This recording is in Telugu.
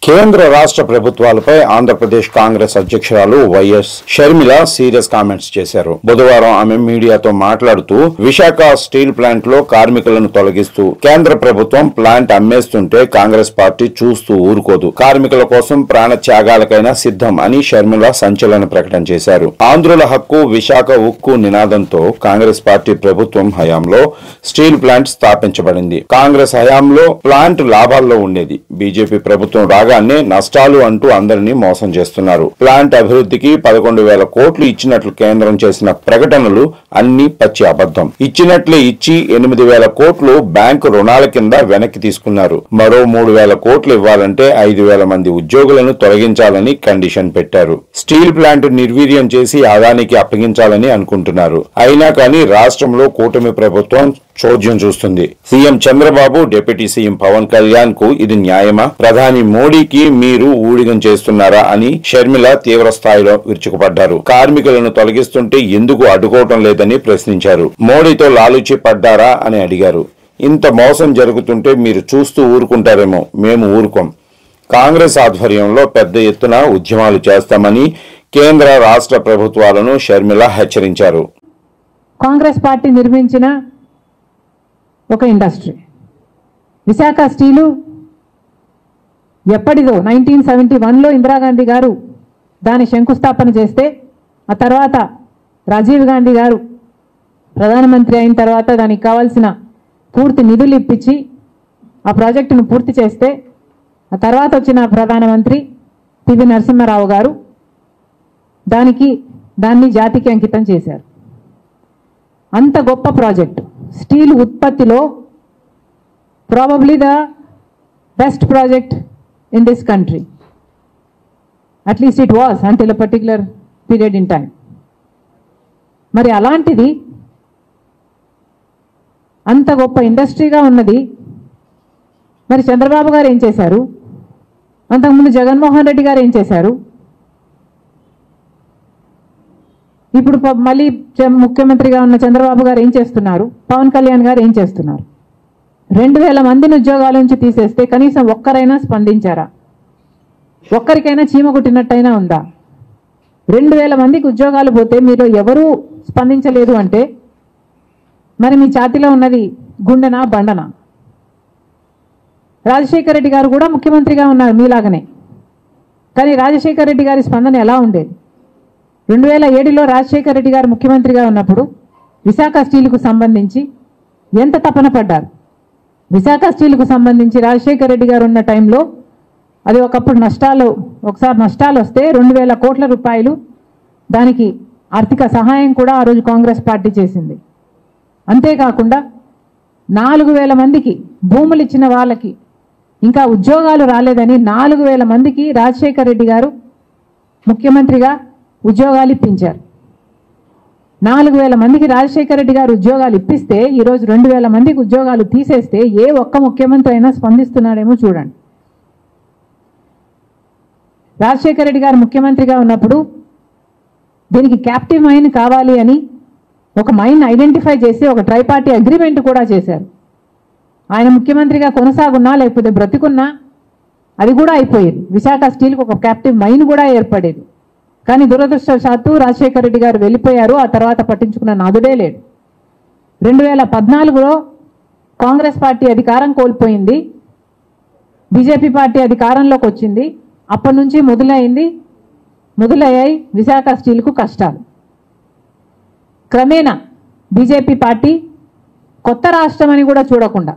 కేంద్ర రాష్ట్ర ప్రభుత్వాలపై ఆంధ్రప్రదేశ్ కాంగ్రెస్ అధ్యక్షురాలు వైఎస్ షర్మిల సీరియస్ కామెంట్స్ చేశారు. బుధవారం ఆమె మీడియాతో మాట్లాడుతూ విశాఖ స్టీల్ ప్లాంట్ లో కార్మికులను తొలగిస్తూ కేంద్ర ప్రభుత్వం ప్లాంట్ అమ్మేస్తుంటే కాంగ్రెస్ పార్టీ చూస్తూ ఊరుకోదు, కార్మికుల కోసం ప్రాణ త్యాగాలకైనా సిద్ధం అని షర్మిల సంచలన ప్రకటన చేశారు. ఆంధ్రుల హక్కు విశాఖ ఉక్కు నినాదంతో కాంగ్రెస్ పార్టీ ప్రభుత్వం హయాంలో స్టీల్ ప్లాంట్ స్థాపించబడింది. కాంగ్రెస్ హయాంలో ప్లాంట్ లాభాల్లో ఉండేది. బీజేపీ ప్రభుత్వం రాగానే నష్టాలు అంటూ అందరినీ మోసం చేస్తున్నారు. ప్లాంట్ అభివృద్ధికి 11,000 కోట్లు ఇచ్చినట్లు కేంద్రం చేసిన ప్రకటనలు అన్ని పచ్చి అబద్ధం. ఇచ్చినట్లే ఇచ్చి 8,000 కోట్లు బ్యాంకు రుణాల కింద వెనక్కి తీసుకున్నారు. మరో 3,000 కోట్లు ఇవ్వాలంటే 5,000 మంది ఉద్యోగులను తొలగించాలని కండిషన్ పెట్టారు. స్టీల్ ప్లాంట్ నిర్వీర్యం చేసి అదానికి అప్పగించాలని అనుకుంటున్నారు. అయినా కానీ రాష్ట్రంలో కూటమి ప్రభుత్వం చోద్యం చూస్తుంది. CM Chandrababu, deputy CM Pawan Kalyan కు ఇది న్యాయమా? ప్రధాని మోడీకి మీరు ఊడిగం చేస్తున్నారా అని షర్మిల తీవ్ర స్థాయిలో విరుచుకుపడ్డారు. కార్మికులను తొలగిస్తుంటే ఎందుకు అడ్డుకోవటం లేదని ప్రశ్నించారు. మోడీతో లాలూచి పడ్డారా అని అడిగారు. ఇంత మోసం జరుగుతుంటే మీరు చూస్తూ ఊరుకుంటారేమో, మేము ఊరుకోం. కాంగ్రెస్ ఆధ్వర్యంలో పెద్ద ఎత్తున ఉద్యమాలు చేస్తామని కేంద్ర రాష్ట్ర ప్రభుత్వాలను షర్మిల హెచ్చరించారు. కాంగ్రెస్ పార్టీ నిర్మించిన ఒక ఇండస్ట్రీ విశాఖ స్టీలు ఎప్పటిదో 1971లో ఇందిరాగాంధీ గారు దాని శంకుస్థాపన చేస్తే, ఆ తర్వాత రాజీవ్ గాంధీ గారు ప్రధానమంత్రి అయిన తర్వాత దానికి కావాల్సిన పూర్తి నిధులు ఇప్పించి ఆ ప్రాజెక్టును పూర్తి చేస్తే, ఆ తర్వాత వచ్చిన ప్రధానమంత్రి పివి నరసింహారావు గారు దాన్ని జాతికి అంకితం చేశారు. అంత గొప్ప ప్రాజెక్టు స్టీల్ ఉత్పత్తిలో probably the best project in this country. At least it was until a particular period in time. మరి అలాంటిది అంత గొప్ప ఇండస్ట్రీగా ఉన్నది మరి చంద్రబాబు గారు ఏం చేశారు? అంతకుముందు జగన్మోహన్ రెడ్డి గారు ఏం చేశారు? ఇప్పుడు మళ్ళీ ముఖ్యమంత్రిగా ఉన్న చంద్రబాబు గారు ఏం చేస్తున్నారు? పవన్ కళ్యాణ్ గారు ఏం చేస్తున్నారు? 2,000 మందిని ఉద్యోగాల నుంచి తీసేస్తే కనీసం ఒక్కరైనా స్పందించారా? ఒక్కరికైనా చీమ కుట్టినట్టయినా ఉందా? 2,000 మందికి ఉద్యోగాలు పోతే మీరు ఎవరూ స్పందించలేదు అంటే మరి మీ ఛాతీలో ఉన్నది గుండెనా బండనా? రాజశేఖర రెడ్డి గారు కూడా ముఖ్యమంత్రిగా ఉన్నారు మీలాగనే. కానీ రాజశేఖర రెడ్డి గారి స్పందన ఎలా ఉండేది? 2007లో రాజశేఖర రెడ్డి గారు ముఖ్యమంత్రిగా ఉన్నప్పుడు విశాఖ స్టీల్కు సంబంధించి ఎంత తపన పడ్డారు? విశాఖ స్టీల్కు సంబంధించి రాజశేఖర రెడ్డి గారు ఉన్న టైంలో అది ఒకసారి నష్టాలు వస్తే 2,000 కోట్ల రూపాయలు దానికి ఆర్థిక సహాయం కూడా ఆ రోజు కాంగ్రెస్ పార్టీ చేసింది. అంతేకాకుండా 4,000 మందికి భూములు ఇచ్చిన వాళ్ళకి ఇంకా ఉద్యోగాలు రాలేదని 4,000 మందికి రాజశేఖర రెడ్డి గారు ముఖ్యమంత్రిగా ఉద్యోగాలు ఇప్పించారు. 4,000 మందికి రాజశేఖర రెడ్డి గారు ఉద్యోగాలు ఇప్పిస్తే ఈరోజు 2,000 మందికి ఉద్యోగాలు తీసేస్తే ఏ ఒక్క ముఖ్యమంత్రి అయినా స్పందిస్తున్నాడేమో చూడండి. రాజశేఖర రెడ్డి గారు ముఖ్యమంత్రిగా ఉన్నప్పుడు దీనికి క్యాప్టివ్ మైన్ కావాలి అని ఒక మైన్ ఐడెంటిఫై చేసి ఒక ట్రైపార్టీ అగ్రిమెంట్ కూడా చేశారు. ఆయన ముఖ్యమంత్రిగా కొనసాగున్నా లేకపోతే బ్రతికున్నా అది కూడా అయిపోయేది. విశాఖ స్టీల్కి ఒక క్యాప్టివ్ మైన్ కూడా ఏర్పడేది. కానీ దురదృష్టవశాత్తు రాజశేఖర రెడ్డి గారు వెళ్ళిపోయారు. ఆ తర్వాత పట్టించుకున్న నాదుడే లేడు. 2014లో కాంగ్రెస్ పార్టీ అధికారం కోల్పోయింది, బీజేపీ పార్టీ అధికారంలోకి వచ్చింది. అప్పటి నుంచి మొదలయ్యాయి విశాఖ స్టీల్కు కష్టాలు. క్రమేణా బీజేపీ పార్టీ కొత్త రాష్ట్రం అని కూడా చూడకుండా